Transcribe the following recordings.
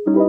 Hari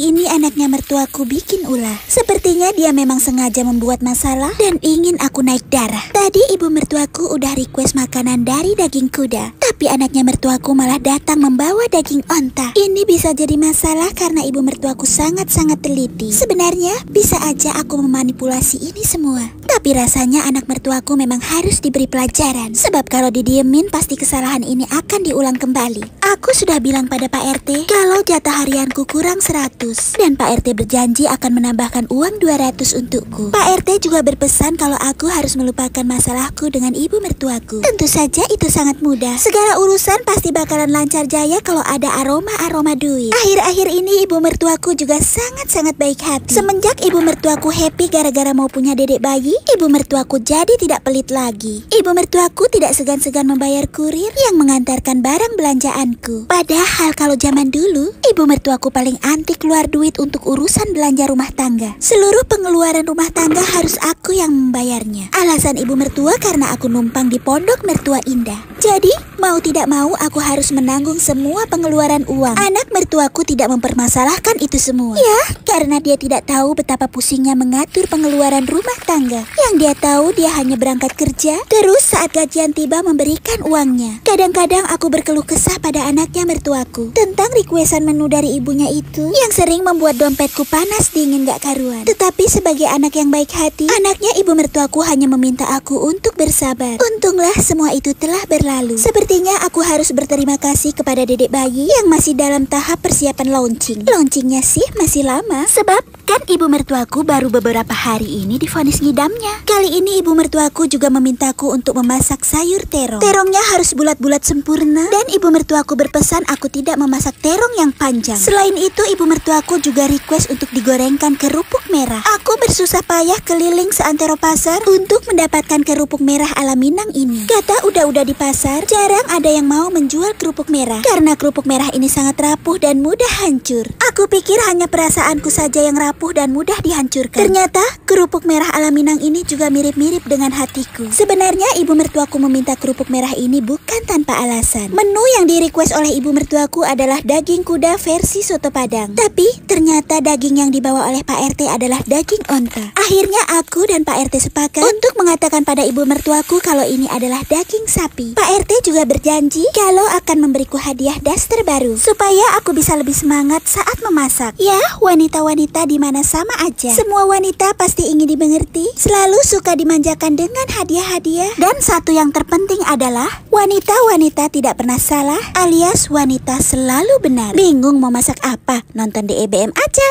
ini anaknya mertuaku bikin ulah. Sepertinya dia memang sengaja membuat masalah dan ingin aku naik darah. Tadi ibu mertuaku udah request makanan dari daging kuda, tapi anaknya mertuaku malah datang membawa daging onta. Ini bisa jadi masalah karena ibu mertuaku sangat-sangat teliti. Sebenarnya bisa aja aku memanipulasi ini semua, tapi rasanya anak mertuaku memang harus diberi pelajaran. Sebab kalau didiemin pasti kesalahan ini akan diulang kembali. Aku sudah bilang pada Pak RT kalau jatah harianku kurang 100 dan Pak RT berjanji akan menambahkan uang 200 untukku. Pak RT juga berpesan kalau aku harus melupakan masalahku dengan ibu mertuaku. Tentu saja itu sangat mudah. Segala urusan pasti bakalan lancar jaya kalau ada aroma-aroma duit. Akhir-akhir ini ibu mertuaku juga sangat-sangat baik hati. Semenjak ibu mertuaku happy gara-gara mau punya dedek bayi, ibu mertuaku jadi tidak pelit lagi. Ibu mertuaku tidak segan-segan membayar kurir yang mengantarkan barang belanjaanku. Padahal kalau zaman dulu, ibu mertuaku paling anti keluar duit untuk urusan belanja rumah tangga. Seluruh pengeluaran rumah tangga harus aku yang membayarnya. Alasan ibu mertua karena aku numpang di pondok mertua indah. Jadi, mau tidak mau aku harus menanggung semua pengeluaran uang. Anak mertuaku tidak mempermasalahkan itu semua. Ya, karena dia tidak tahu betapa pusingnya mengatur pengeluaran rumah tangga. Yang dia tahu dia hanya berangkat kerja, terus saat gajian tiba memberikan uangnya. Kadang-kadang aku berkeluh kesah pada anaknya mertuaku tentang requestan menu dari ibunya itu yang sering membuat dompetku panas dingin gak karuan. Tetapi sebagai anak yang baik hati, anaknya ibu mertuaku hanya meminta aku untuk bersabar. Untunglah semua itu telah berlalu. Sepertinya aku harus berterima kasih kepada dedek bayi yang masih dalam tahap persiapan launching. Launchingnya sih masih lama, sebab kan ibu mertuaku baru beberapa hari ini divonis ngidamnya. Kali ini ibu mertuaku juga memintaku untuk memasak sayur terong. Terongnya harus bulat-bulat sempurna dan ibu mertuaku berpesan aku tidak memasak terong yang panjang. Selain itu ibu mertuaku juga request untuk digorengkan kerupuk merah. Aku bersusah payah keliling seantero pasar untuk mendapatkan kerupuk merah ala Minang ini. Kata udah di pasar, jarang ada yang mau menjual kerupuk merah karena kerupuk merah ini sangat rapuh dan mudah hancur. Aku pikir hanya perasaanku saja yang rapuh dan mudah dihancurkan. Ternyata kerupuk merah ala Minang ini juga mirip-mirip dengan hatiku. Sebenarnya ibu mertuaku meminta kerupuk merah ini bukan tanpa alasan. Menu yang di-request oleh ibu mertuaku adalah daging kuda versi soto Padang. Tapi ternyata daging yang dibawa oleh Pak RT adalah daging onta. Akhirnya aku dan Pak RT sepakat untuk mengatakan pada ibu mertuaku kalau ini adalah daging sapi. Pak RT juga berjanji kalau akan memberiku hadiah daster baru supaya aku bisa lebih semangat saat memasak. Ya, wanita-wanita di mana sama aja. Semua wanita pasti ingin dimengerti, selalu suka dimanjakan dengan hadiah-hadiah. Dan satu yang terpenting adalah wanita-wanita tidak pernah salah, alias wanita selalu benar. Bingung mau masak apa? Nonton di EBM aja.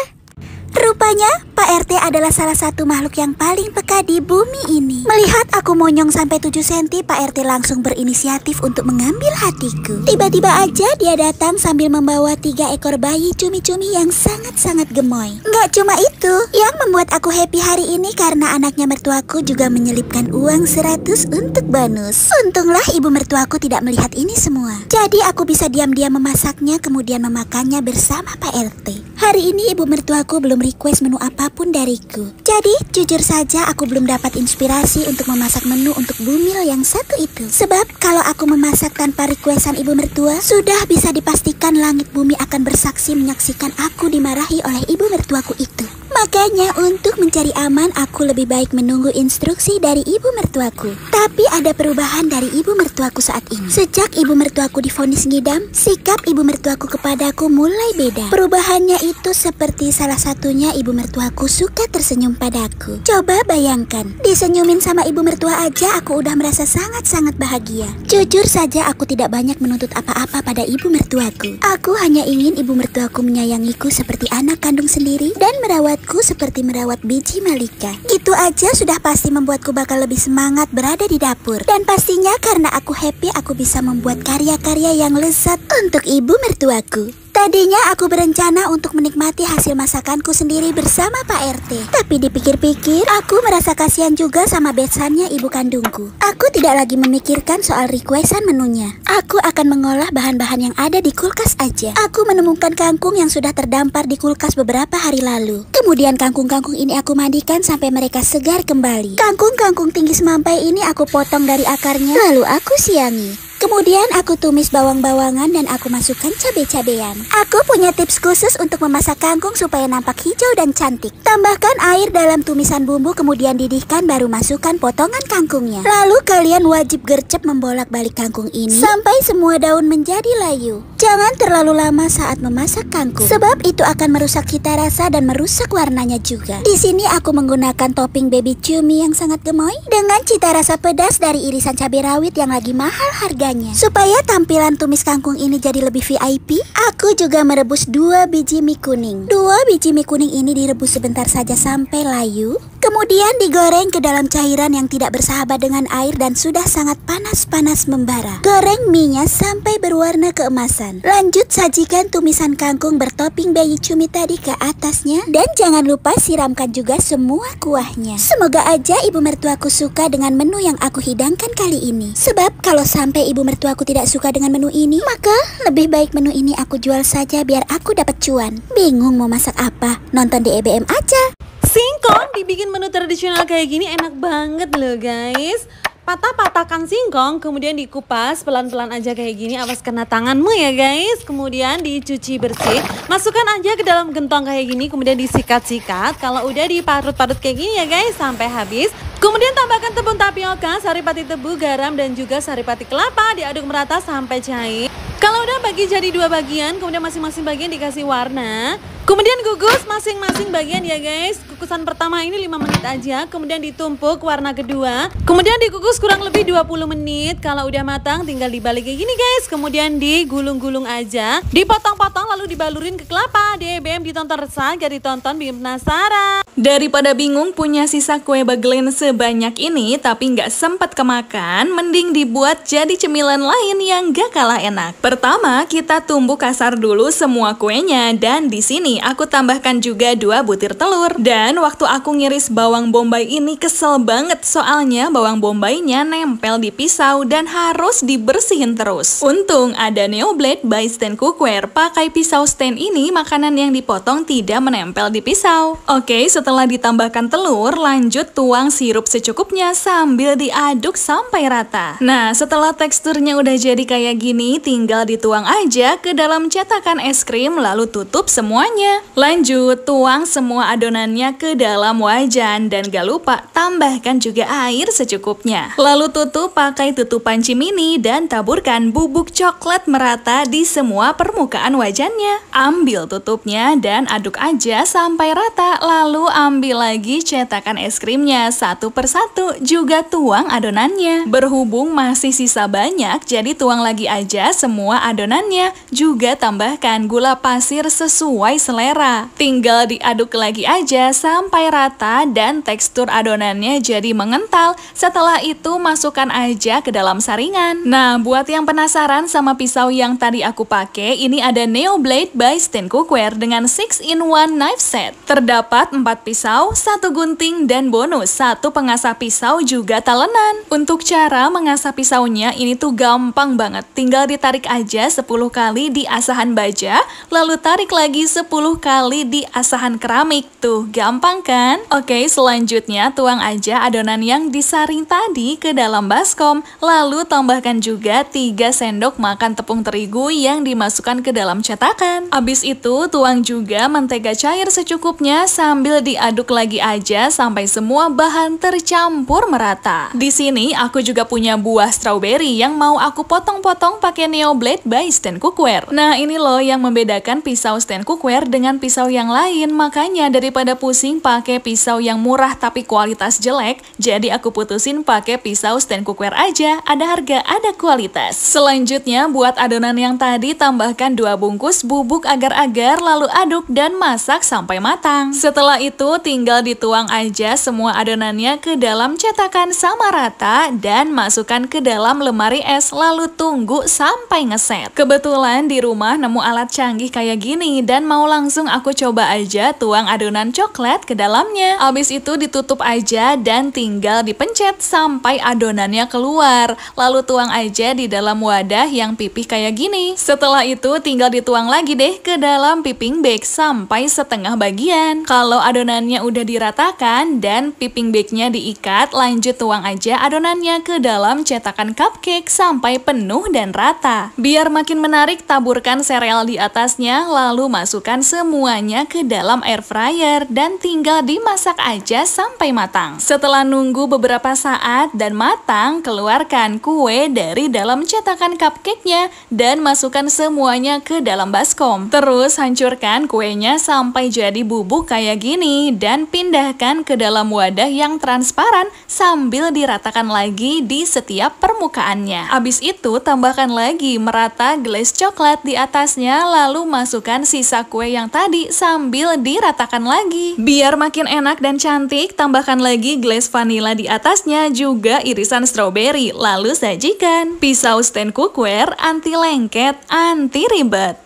Rupanya Pak RT adalah salah satu makhluk yang paling peka di bumi ini. Melihat aku monyong sampai 7 cm, Pak RT langsung berinisiatif untuk mengambil hatiku. Tiba-tiba aja dia datang sambil membawa 3 ekor bayi cumi-cumi yang sangat-sangat gemoy. Nggak cuma itu, yang membuat aku happy hari ini karena anaknya mertuaku juga menyelipkan uang 100 untuk bonus. Untunglah ibu mertuaku tidak melihat ini semua. Jadi aku bisa diam-diam memasaknya kemudian memakannya bersama Pak RT. Hari ini ibu mertuaku belum request menu apapun dariku. Jadi jujur saja aku belum dapat inspirasi untuk memasak menu untuk bumil yang satu itu. Sebab kalau aku memasak tanpa requestan ibu mertua, sudah bisa dipastikan langit bumi akan bersaksi menyaksikan aku dimarahi oleh ibu mertuaku itu. Makanya untuk mencari aman aku lebih baik menunggu instruksi dari ibu mertuaku. Tapi ada perubahan dari ibu mertuaku saat ini. Sejak ibu mertuaku divonis ngidam, sikap ibu mertuaku kepadaku mulai beda. Perubahannya itu seperti salah satunya ibu mertuaku suka tersenyum padaku. Coba bayangkan, disenyumin sama ibu mertua aja aku udah merasa sangat-sangat bahagia. Jujur saja aku tidak banyak menuntut apa-apa pada ibu mertuaku. Aku hanya ingin ibu mertuaku menyayangiku seperti anak kandung sendiri dan merawatku seperti merawat biji Malika. Gitu aja sudah pasti membuatku bakal lebih semangat berada di dapur. Dan pastinya karena aku happy aku bisa membuat karya-karya yang lezat untuk ibu mertuaku. Tadinya aku berencana untuk menikmati hasil masakanku sendiri bersama Pak RT. Tapi dipikir-pikir, aku merasa kasihan juga sama besannya ibu kandungku. Aku tidak lagi memikirkan soal requestan menunya. Aku akan mengolah bahan-bahan yang ada di kulkas aja. Aku menemukan kangkung yang sudah terdampar di kulkas beberapa hari lalu. Kemudian kangkung-kangkung ini aku mandikan sampai mereka segar kembali. Kangkung-kangkung tinggi semampai ini aku potong dari akarnya, lalu aku siangi. Kemudian aku tumis bawang-bawangan dan aku masukkan cabai-cabean. Aku punya tips khusus untuk memasak kangkung supaya nampak hijau dan cantik. Tambahkan air dalam tumisan bumbu, kemudian didihkan, baru masukkan potongan kangkungnya. Lalu kalian wajib gercep membolak-balik kangkung ini sampai semua daun menjadi layu. Jangan terlalu lama saat memasak kangkung, sebab itu akan merusak cita rasa dan merusak warnanya juga. Di sini aku menggunakan topping baby cumi yang sangat gemoy dengan cita rasa pedas dari irisan cabai rawit yang lagi mahal harganya. Supaya tampilan tumis kangkung ini jadi lebih VIP, aku juga merebus 2 biji mie kuning. 2 biji mie kuning ini direbus sebentar saja sampai layu. Kemudian digoreng ke dalam cairan yang tidak bersahabat dengan air dan sudah sangat panas-panas membara. Goreng mie-nya sampai berwarna keemasan. Lanjut sajikan tumisan kangkung bertopping baby cumi tadi ke atasnya. Dan jangan lupa siramkan juga semua kuahnya. Semoga aja ibu mertuaku suka dengan menu yang aku hidangkan kali ini. Sebab kalau sampai ibu mertuaku tidak suka dengan menu ini, maka lebih baik menu ini aku jual saja biar aku dapat cuan. Bingung mau masak apa? Nonton di EBM aja. Singkong dibikin menu tradisional kayak gini enak banget loh guys. Patah-patahkan singkong, kemudian dikupas pelan-pelan aja kayak gini, awas kena tanganmu ya guys. Kemudian dicuci bersih, masukkan aja ke dalam gentong kayak gini, kemudian disikat-sikat. Kalau udah diparut-parut kayak gini ya guys sampai habis. Kemudian tambahkan tepung tapioka, saripati tebu, garam, dan juga saripati kelapa. Diaduk merata sampai cair. Kalau udah bagi jadi 2 bagian, kemudian masing-masing bagian dikasih warna. Kemudian gugus masing-masing bagian ya guys. Kukusan pertama ini 5 menit aja, kemudian ditumpuk warna kedua. Kemudian dikukus kurang lebih 20 menit. Kalau udah matang tinggal dibalik kayak gini guys. Kemudian digulung-gulung aja, dipotong-potong lalu dibalurin ke kelapa. Di EBM ditonton resah, gak ditonton bikin penasaran. Daripada bingung punya sisa kue bagelen sebanyak ini tapi nggak sempat kemakan, mending dibuat jadi cemilan lain yang gak kalah enak. Pertama, kita tumbuk kasar dulu semua kuenya, dan di sini aku tambahkan juga 2 butir telur. Dan waktu aku ngiris bawang bombay ini kesel banget, soalnya bawang bombaynya nempel di pisau dan harus dibersihin terus. Untung ada Neoblade by Stand Cookware. Pakai pisau stand ini, makanan yang dipotong tidak menempel di pisau. Oke, setelah ditambahkan telur, lanjut tuang sirup secukupnya sambil diaduk sampai rata. Nah, setelah teksturnya udah jadi kayak gini, tinggal dituang aja ke dalam cetakan es krim lalu tutup semuanya. Lanjut, tuang semua adonannya ke dalam wajan dan gak lupa tambahkan juga air secukupnya. Lalu tutup pakai tutupan cimini dan taburkan bubuk coklat merata di semua permukaan wajannya. Ambil tutupnya dan aduk aja sampai rata, lalu ambil lagi cetakan es krimnya satu persatu, juga tuang adonannya. Berhubung masih sisa banyak, jadi tuang lagi aja semua adonannya. Juga tambahkan gula pasir sesuai selera. Tinggal diaduk lagi aja sampai rata dan tekstur adonannya jadi mengental. Setelah itu masukkan aja ke dalam saringan. Nah, buat yang penasaran sama pisau yang tadi aku pakai, ini ada Neoblade by Stand Cookware dengan 6-in-1 knife set. Terdapat 4 pisau, 1 gunting, dan bonus 1 pengasah pisau juga talenan. Untuk cara mengasah pisaunya ini tuh gampang banget. Tinggal ditarik aja 10 kali di asahan baja, lalu tarik lagi 10 kali di asahan keramik. Tuh, gampang kan? Oke, selanjutnya tuang aja adonan yang disaring tadi ke dalam baskom, lalu tambahkan juga 3 sendok makan tepung terigu yang dimasukkan ke dalam cetakan. Abis itu tuang juga mentega cair secukupnya sambil diaduk lagi aja sampai semua bahan tercampur merata. Di sini aku juga punya buah strawberry yang mau aku potong-potong pakai Neoblade by Stand Cookware. Nah, ini loh yang membedakan pisau Stand Cookware dengan pisau yang lain. Makanya daripada pusing pakai pisau yang murah tapi kualitas jelek, jadi aku putusin pakai pisau Stand Cookware aja. Ada harga, ada kualitas. Selanjutnya buat adonan yang tadi tambahkan 2 bungkus bubuk agar-agar, lalu aduk dan masak sampai matang. Setelah itu tinggal dituang aja semua adonannya ke dalam cetakan sama rata dan masukkan ke dalam lemari es, lalu tunggu sampai ngeset. Kebetulan di rumah nemu alat canggih kayak gini dan mau langsung aku coba aja tuang adonan coklat ke dalamnya. Abis itu ditutup aja dan tinggal dipencet sampai adonannya keluar. Lalu tuang aja di dalam wadah yang pipih kayak gini. Setelah itu tinggal dituang lagi deh ke dalam piping bag sampai setengah bagian. Kalau adonannya udah diratakan dan piping bagnya diikat, lanjut tuang aja adonannya ke dalam cetakan cupcake sampai penuh dan rata. Biar makin menarik, taburkan sereal di atasnya, lalu masukkan semuanya ke dalam air fryer dan tinggal dimasak aja sampai matang. Setelah nunggu beberapa saat dan matang, keluarkan kue dari dalam cetakan cupcake-nya dan masukkan semuanya ke dalam baskom. Terus hancurkan kuenya sampai jadi bubuk kayak gini dan pindahkan ke dalam wadah yang transparan sambil diratakan lagi di setiap permukaannya. Abis itu tambahkan lagi merata glaze coklat di atasnya, lalu masukkan sisa kue yang tadi sambil diratakan lagi. Biar makin enak dan cantik, tambahkan lagi glaze vanilla di atasnya, juga irisan strawberry, lalu sajikan. Pisau stand cookware anti lengket, anti ribet.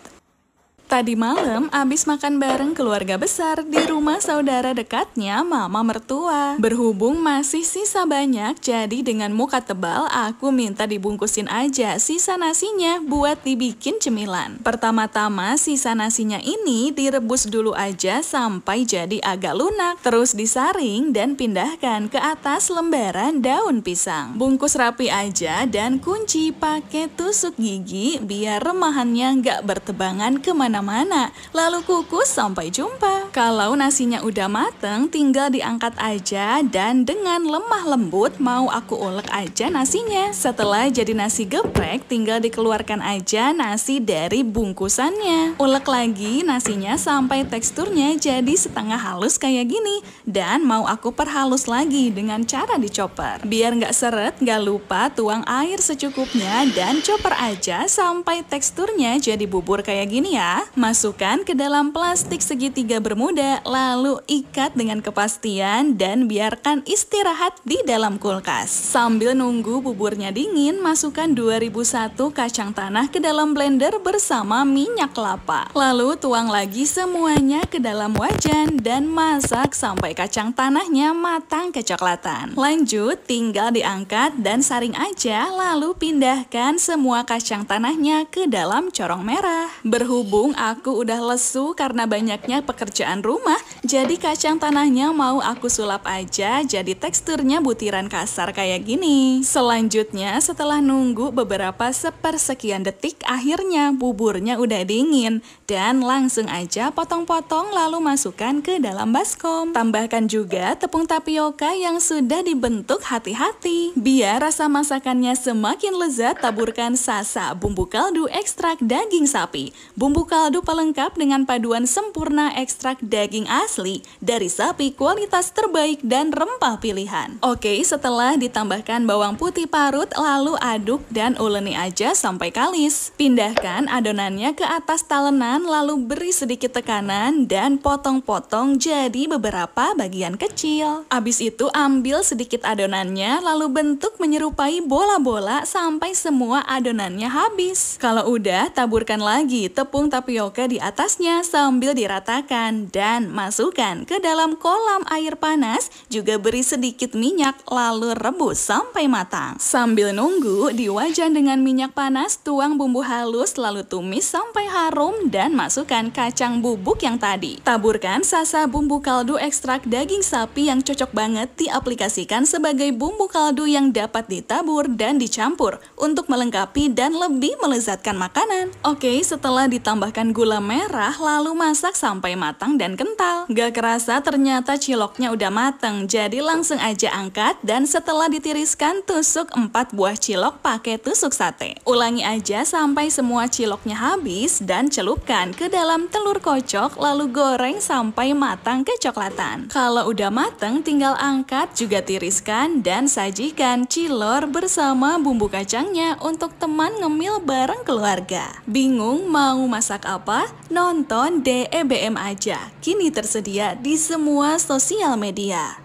Tadi malam abis makan bareng keluarga besar di rumah saudara dekatnya mama mertua. Berhubung masih sisa banyak, jadi dengan muka tebal aku minta dibungkusin aja sisa nasinya buat dibikin cemilan. Pertama-tama sisa nasinya ini direbus dulu aja sampai jadi agak lunak. Terus disaring dan pindahkan ke atas lembaran daun pisang. Bungkus rapi aja dan kunci pakai tusuk gigi biar remahannya nggak bertebangan kemana-mana. Lalu kukus sampai jumpa. Kalau nasinya udah mateng, tinggal diangkat aja dan dengan lemah lembut mau aku ulek aja nasinya. Setelah jadi nasi geprek, tinggal dikeluarkan aja nasi dari bungkusannya. Ulek lagi nasinya sampai teksturnya jadi setengah halus kayak gini. Dan mau aku perhalus lagi dengan cara dicoper. Biar nggak seret, nggak lupa tuang air secukupnya dan chopper aja sampai teksturnya jadi bubur kayak gini ya. Masukkan ke dalam plastik segitiga bermuda, lalu ikat dengan kepastian dan biarkan istirahat di dalam kulkas. Sambil nunggu buburnya dingin, masukkan 2001 kacang tanah ke dalam blender bersama minyak kelapa. Lalu tuang lagi semuanya ke dalam wajan dan masak sampai kacang tanahnya matang kecoklatan. Lanjut, tinggal diangkat dan saring aja, lalu pindahkan semua kacang tanahnya ke dalam corong merah. Berhubung aku udah lesu karena banyaknya pekerjaan rumah, jadi kacang tanahnya mau aku sulap aja jadi teksturnya butiran kasar kayak gini. Selanjutnya setelah nunggu beberapa sepersekian detik, akhirnya buburnya udah dingin dan langsung aja potong-potong lalu masukkan ke dalam baskom. Tambahkan juga tepung tapioka yang sudah dibentuk hati-hati. Biar rasa masakannya semakin lezat, taburkan sasa bumbu kaldu ekstrak daging sapi. Bumbu kaldu pelengkap dengan paduan sempurna ekstrak daging asli dari sapi kualitas terbaik dan rempah pilihan. Oke, setelah ditambahkan bawang putih parut, lalu aduk dan uleni aja sampai kalis. Pindahkan adonannya ke atas talenan, lalu beri sedikit tekanan dan potong-potong jadi beberapa bagian kecil. Abis itu ambil sedikit adonannya, lalu bentuk menyerupai bola-bola sampai semua adonannya habis. Kalau udah, taburkan lagi tepung tapioka di atasnya sambil diratakan dan masukkan ke dalam kolam air panas, juga beri sedikit minyak lalu rebus sampai matang. Sambil nunggu, di wajan dengan minyak panas tuang bumbu halus lalu tumis sampai harum dan masukkan kacang bubuk yang tadi. Taburkan sasa bumbu kaldu ekstrak daging sapi yang cocok banget diaplikasikan sebagai bumbu kaldu yang dapat ditabur dan dicampur untuk melengkapi dan lebih melezatkan makanan. Oke, setelah ditambahkan gula merah, lalu masak sampai matang dan kental. Gak kerasa ternyata ciloknya udah mateng, jadi langsung aja angkat dan setelah ditiriskan tusuk 4 buah cilok pakai tusuk sate. Ulangi aja sampai semua ciloknya habis dan celupkan ke dalam telur kocok lalu goreng sampai matang kecoklatan. Kalau udah mateng tinggal angkat, juga tiriskan dan sajikan cilor bersama bumbu kacangnya untuk teman ngemil bareng keluarga. Bingung mau masak apa? Nonton DEBM aja. Kini tersedia di semua sosial media.